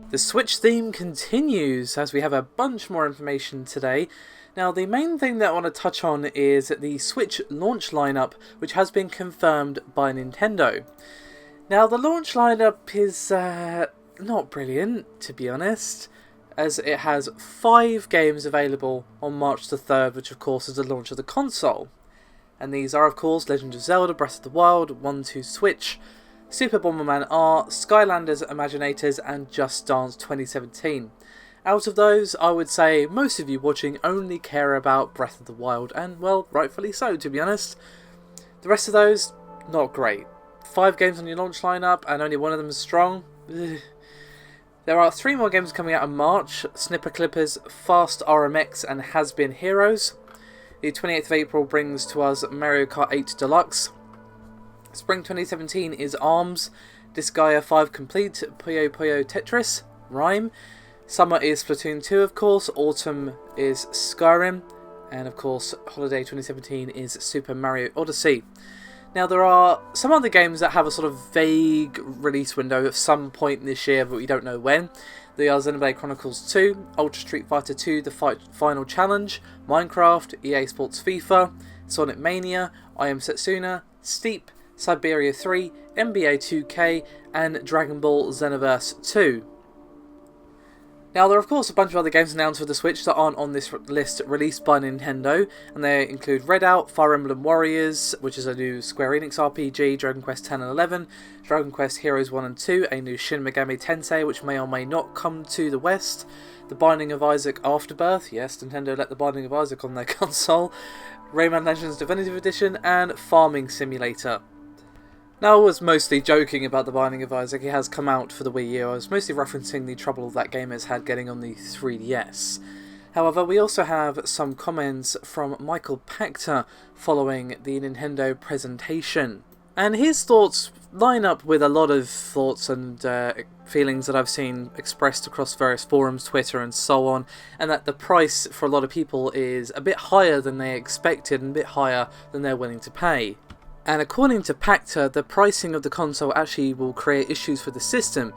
The Switch theme continues as we have a bunch more information today. Now, the main thing that I want to touch on is the Switch launch lineup, which has been confirmed by Nintendo. Now, the launch lineup is not brilliant, to be honest, as it has 5 games available on March the 3rd, which of course is the launch of the console. And these are, of course, Legend of Zelda Breath of the Wild 1-2 Switch, Super Bomberman R, Skylanders Imaginators, and Just Dance 2017. Out of those, I would say most of you watching only care about Breath of the Wild, and well, rightfully so, to be honest. The rest of those, not great. 5 games on your launch lineup, and only one of them is strong. Ugh. There are 3 more games coming out in March: Snipper Clippers, Fast RMX, and Has Been Heroes. The 28th of April brings to us Mario Kart 8 Deluxe. Spring 2017 is ARMS, Disgaea 5 Complete, Puyo Puyo Tetris, Rhyme. Summer is Splatoon 2, of course. Autumn is Skyrim. And of course, Holiday 2017 is Super Mario Odyssey. Now, there are some other games that have a sort of vague release window at some point this year, but we don't know when. They are Xenoblade Chronicles 2, Ultra Street Fighter 2 The Final Challenge, Minecraft, EA Sports FIFA, Sonic Mania, I Am Setsuna, Steep, Siberia 3, NBA 2K, and Dragon Ball Xenoverse 2. Now, there are of course a bunch of other games announced for the Switch that aren't on this list released by Nintendo, and they include Redout, Fire Emblem Warriors, which is a new Square Enix RPG, Dragon Quest X and 11, Dragon Quest Heroes 1 and 2, a new Shin Megami Tensei which may or may not come to the West, The Binding of Isaac Afterbirth, yes, Nintendo let The Binding of Isaac on their console, Rayman Legends Definitive Edition, and Farming Simulator. Now, I was mostly joking about The Binding of Isaac. It has come out for the Wii U. I was mostly referencing the trouble that game has had getting on the 3DS. However, we also have some comments from Michael Pachter following the Nintendo presentation. And his thoughts line up with a lot of thoughts and feelings that I've seen expressed across various forums, Twitter and so on, and that the price for a lot of people is a bit higher than they expected and a bit higher than they're willing to pay. And according to Pachter, the pricing of the console actually will create issues for the system.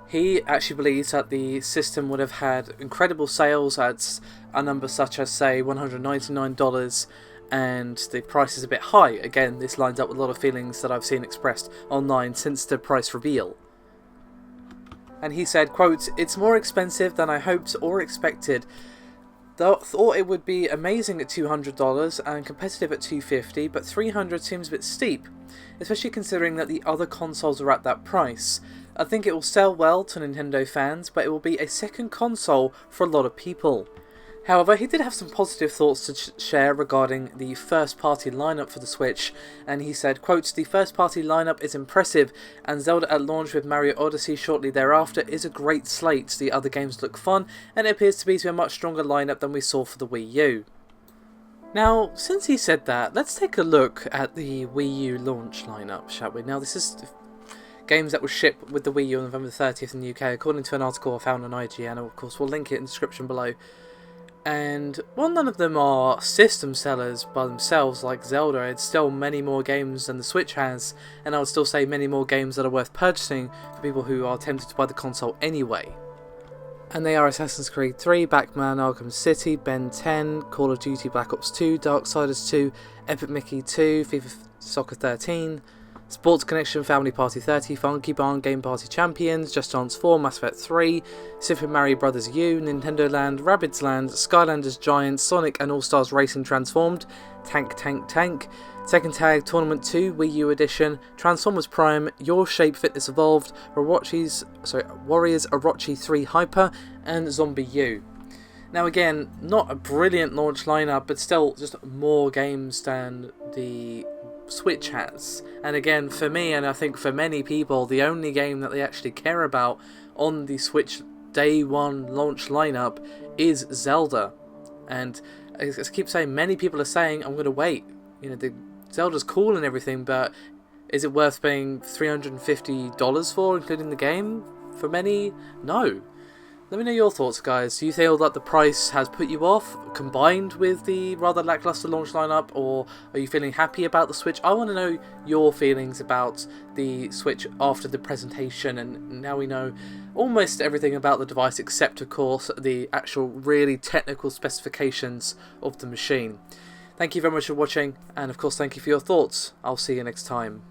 He actually believes that the system would have had incredible sales at a number such as, say, $199, and the price is a bit high. Again, this lines up with a lot of feelings that I've seen expressed online since the price reveal. And he said, quote, "It's more expensive than I hoped or expected. Thought it would be amazing at $200 and competitive at $250, but $300 seems a bit steep, especially considering that the other consoles are at that price. I think it will sell well to Nintendo fans, but it will be a second console for a lot of people." However, he did have some positive thoughts to share regarding the first-party lineup for the Switch, and he said, quote, "The first-party lineup is impressive, and Zelda at launch with Mario Odyssey shortly thereafter is a great slate. The other games look fun, and it appears to be a much stronger lineup than we saw for the Wii U." Now, since he said that, let's take a look at the Wii U launch lineup, shall we? Now, this is games that will ship with the Wii U on November 30th in the UK, according to an article I found on IGN, and of course we'll link it in the description below. And while none of them are system sellers by themselves like Zelda, it's still many more games than the Switch has, and I would still say many more games that are worth purchasing for people who are tempted to buy the console anyway. And they are Assassin's Creed 3, Batman Arkham City, Ben 10, Call of Duty Black Ops 2, Darksiders 2, Epic Mickey 2, FIFA Soccer 13, Sports Connection, Family Party 30, Funky Barn, Game Party Champions, Just Dance 4, Mass Effect 3, Super Mario Bros. U, Nintendo Land, Rabbids Land, Skylanders Giants, Sonic and All-Stars Racing Transformed, Tank Tank Tank, Tekken Tag Tournament 2 Wii U Edition, Transformers Prime, Your Shape Fitness Evolved, Warriors Orochi 3 Hyper, and Zombie U. Now again, not a brilliant launch lineup, but still just more games than the Switch has. And again, for me, and I think for many people, the only game that they actually care about on the Switch Day 1 launch lineup is Zelda. And as I keep saying, many people are saying, I'm going to wait. You know, the Zelda's cool and everything, but is it worth paying $350 for, including the game? For many, no. Let me know your thoughts, guys. Do you feel that the price has put you off, combined with the rather lackluster launch lineup, or are you feeling happy about the Switch? I want to know your feelings about the Switch after the presentation, and now we know almost everything about the device except, of course, the actual really technical specifications of the machine. Thank you very much for watching, and of course thank you for your thoughts. I'll see you next time.